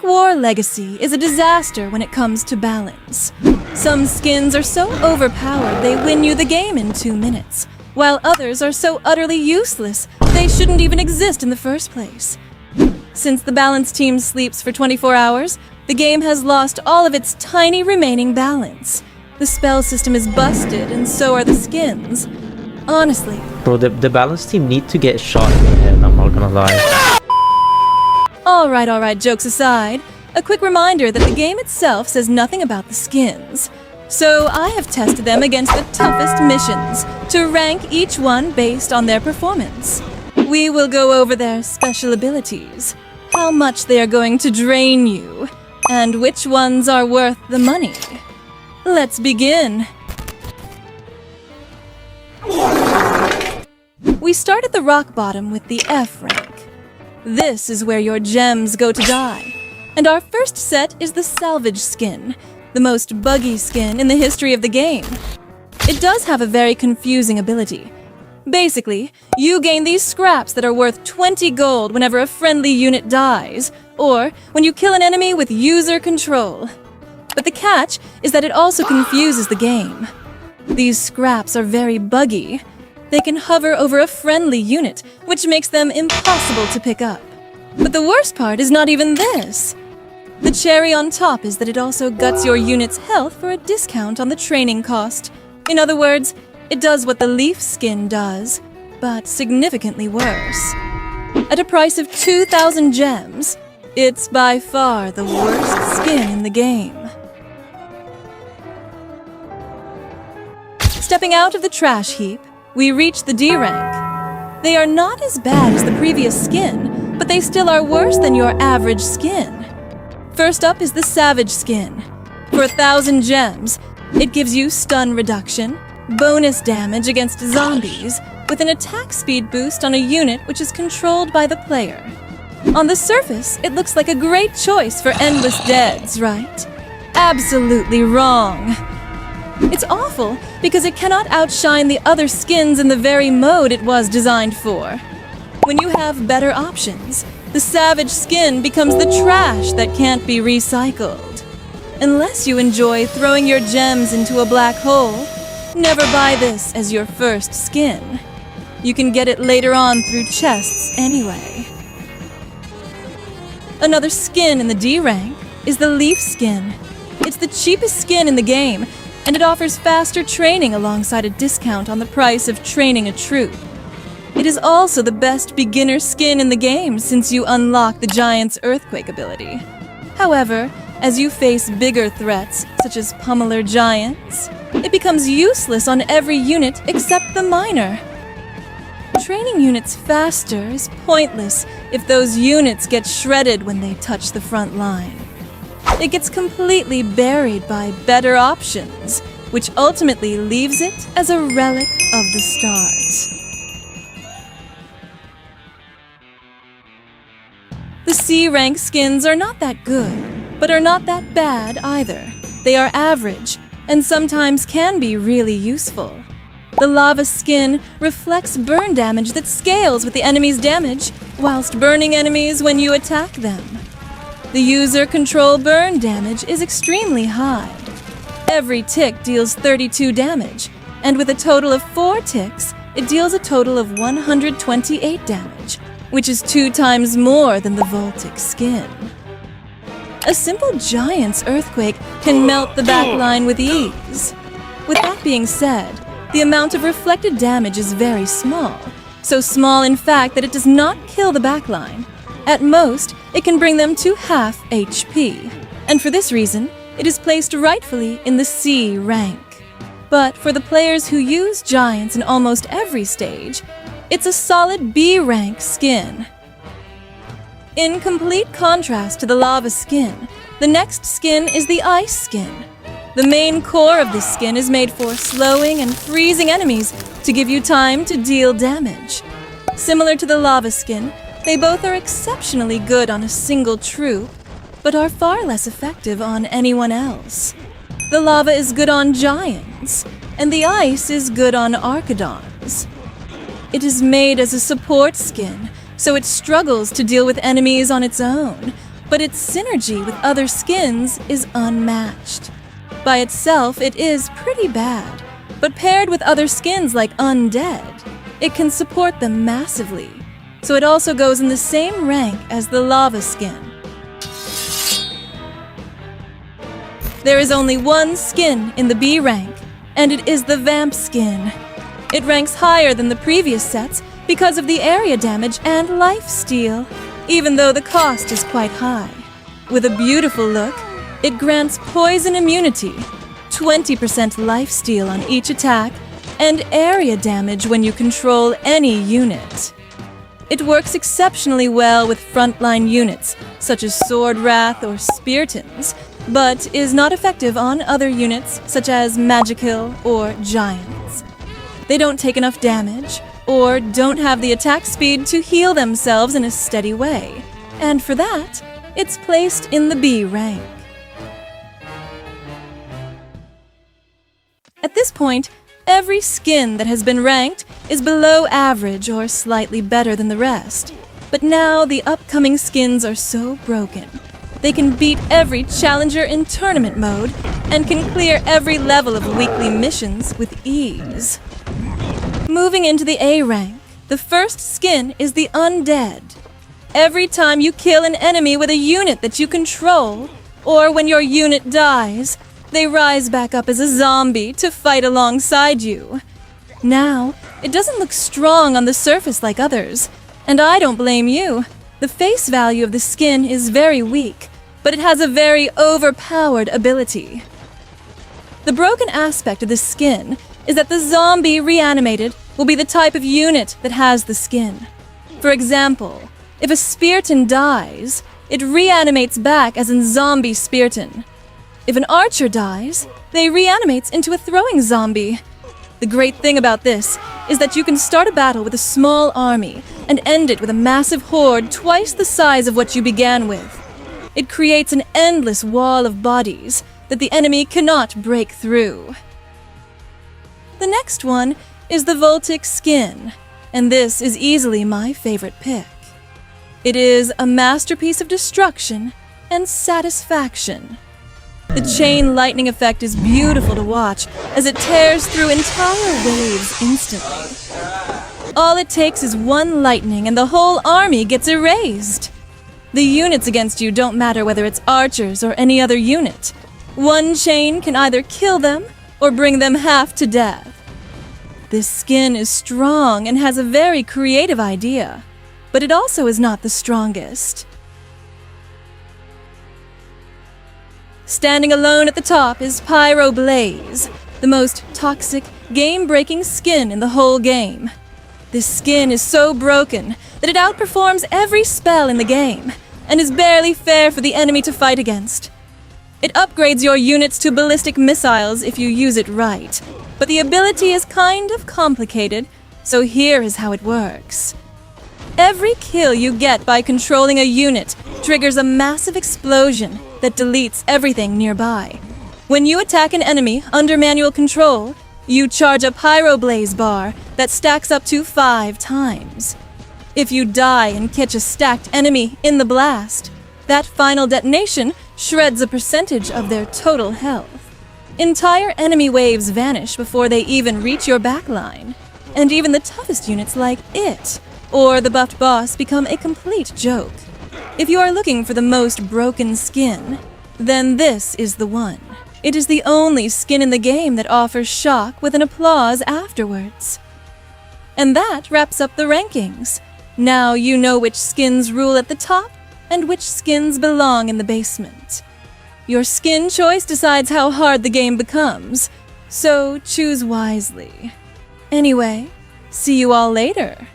stickwarlegacy is a disaster when it comes to balance. Some skins are so overpowered they win you the game in 2 minutes, while others are so utterly useless they shouldn't even exist in the first place. Since the balance team sleeps for 24 hours, the game has lost all of its tiny remaining balance. The spell system is busted, and so are the skins. Honestly. Bro, the balance team need to get shot in the head, I'm not gonna lie. Alright, jokes aside, a quick reminder that the game itself says nothing about the skins. So I have tested them against the toughest missions, to rank each one based on their performance. We will go over their special abilities, how much they are going to drain you, and which ones are worth the money. Let's begin. We start at the rock bottom with the F rank. This is where your gems go to die. And our first set is the Salvage skin, the most buggy skin in the history of the game. It does have a very confusing ability. Basically, you gain these scraps that are worth 20 gold whenever a friendly unit dies, or when you kill an enemy with user control. But the catch is that it also confuses the game. These scraps are very buggy. They can hover over a friendly unit, which makes them impossible to pick up. But the worst part is not even this. The cherry on top is that it also guts your unit's health for a discount on the training cost. In other words, it does what the leaf skin does, but significantly worse. At a price of 2,000 gems, it's by far the worst skin in the game. Stepping out of the trash heap, we reach the D rank. They are not as bad as the previous skin, but they still are worse than your average skin. First up is the Savage skin. For 1,000 gems, it gives you stun reduction, bonus damage against zombies, with an attack speed boost on a unit which is controlled by the player. On the surface, it looks like a great choice for endless deads, right? Absolutely wrong. It's awful because it cannot outshine the other skins in the very mode it was designed for. When you have better options, the Savage skin becomes the trash that can't be recycled. Unless you enjoy throwing your gems into a black hole, never buy this as your first skin. You can get it later on through chests anyway. Another skin in the D rank is the Leaf skin. It's the cheapest skin in the game, and it offers faster training alongside a discount on the price of training a troop. It is also the best beginner skin in the game since you unlock the Giant's Earthquake ability. However, as you face bigger threats, such as pummeler giants, it becomes useless on every unit except the miner. Training units faster is pointless if those units get shredded when they touch the front line. It gets completely buried by better options, which ultimately leaves it as a relic of the stars. The C-rank skins are not that good, but are not that bad either. They are average, and sometimes can be really useful. The lava skin reflects burn damage that scales with the enemy's damage, whilst burning enemies when you attack them. The user control burn damage is extremely high. Every tick deals 32 damage, and with a total of 4 ticks, it deals a total of 128 damage, which is 2 times more than the Voltic skin. A simple Giant's Earthquake can melt the backline with ease. With that being said, the amount of reflected damage is very small, so small in fact that it does not kill the backline. At most, it can bring them to half HP, and for this reason, it is placed rightfully in the C rank. But for the players who use giants in almost every stage, it's a solid B rank skin. In complete contrast to the lava skin, the next skin is the ice skin. The main core of this skin is made for slowing and freezing enemies to give you time to deal damage. Similar to the lava skin, they both are exceptionally good on a single troop, but are far less effective on anyone else. The lava is good on giants, and the ice is good on archidons. It is made as a support skin, so it struggles to deal with enemies on its own, but its synergy with other skins is unmatched. By itself, it is pretty bad, but paired with other skins like Undead, it can support them massively, so it also goes in the same rank as the lava skin. There is only one skin in the B rank, and it is the Vamp skin. It ranks higher than the previous sets because of the area damage and lifesteal, even though the cost is quite high. With a beautiful look, it grants poison immunity, 20% lifesteal on each attack, and area damage when you control any unit. It works exceptionally well with frontline units, such as swordwrath or speartons, but is not effective on other units, such as magical or giants. They don't take enough damage, or don't have the attack speed to heal themselves in a steady way, and for that, it's placed in the B rank. At this point, every skin that has been ranked is below average or slightly better than the rest. But now the upcoming skins are so broken. They can beat every challenger in tournament mode and can clear every level of weekly missions with ease. Moving into the A rank, the first skin is the Undead. Every time you kill an enemy with a unit that you control, or when your unit dies, they rise back up as a zombie to fight alongside you. Now, it doesn't look strong on the surface like others, and I don't blame you. The face value of the skin is very weak, but it has a very overpowered ability. The broken aspect of the skin is that the zombie reanimated will be the type of unit that has the skin. For example, if a spearton dies, it reanimates back as a zombie spearton. If an archer dies, they reanimates into a throwing zombie. The great thing about this is that you can start a battle with a small army and end it with a massive horde twice the size of what you began with. It creates an endless wall of bodies that the enemy cannot break through. The next one is the Voltic skin, and this is easily my favorite pick. It is a masterpiece of destruction and satisfaction. The chain lightning effect is beautiful to watch as it tears through entire waves instantly. All it takes is one lightning and the whole army gets erased. The units against you don't matter whether it's archers or any other unit. One chain can either kill them or bring them half to death. This skin is strong and has a very creative idea, but it also is not the strongest. Standing alone at the top is Pyro Blaze, the most toxic, game-breaking skin in the whole game. This skin is so broken that it outperforms every spell in the game, and is barely fair for the enemy to fight against. It upgrades your units to ballistic missiles if you use it right, but the ability is kind of complicated, so here is how it works. Every kill you get by controlling a unit triggers a massive explosion that deletes everything nearby. When you attack an enemy under manual control, you charge a Pyro Blaze bar that stacks up to 5 times. If you die and catch a stacked enemy in the blast, that final detonation shreds a percentage of their total health. Entire enemy waves vanish before they even reach your backline, and even the toughest units like it or the buffed boss become a complete joke. If you are looking for the most broken skin, then this is the one. It is the only skin in the game that offers shock with an applause afterwards. And that wraps up the rankings. Now you know which skins rule at the top and which skins belong in the basement. Your skin choice decides how hard the game becomes, so choose wisely. Anyway, see you all later.